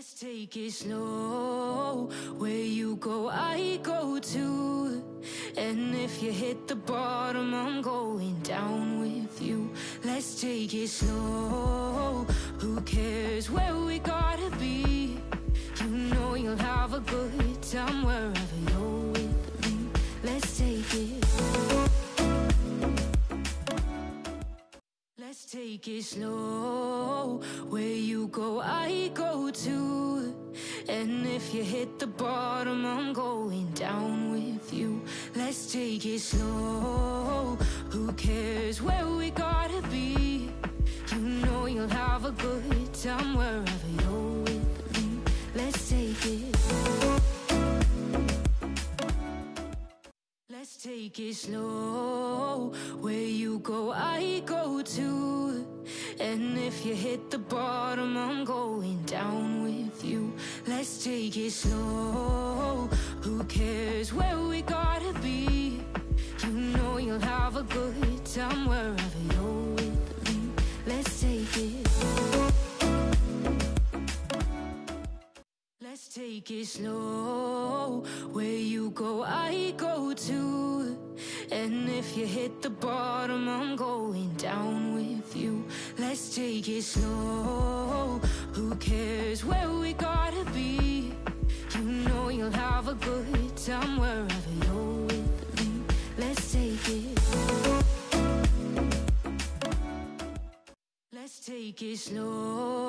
Let's take it slow. Where you go, I go too. And if you hit the bottom, I'm going down with you. Let's take it slow. Who cares where we gotta be? You know you'll have a good time wherever you're with me. Let's take it. Let's take it slow. Where you go, I go too. And if you hit the bottom, I'm going down with you. Let's take it slow. Who cares where we gotta be? You know you'll have a good time wherever you're with me. Let's take it. Let's take it slow. Where you go, I go too. And if you hit the bottom, I'm going down with you. Let's take it slow. Who cares where we gotta be? You know you'll have a good time wherever you're with me. Let's take it. Let's take it slow. Where you go, I go too. And if you hit the bottom, I'm going down with you. Let's take it slow. Who cares where we gotta be? You know you'll have a good time wherever you're with me. Let's take it. Let's take it slow.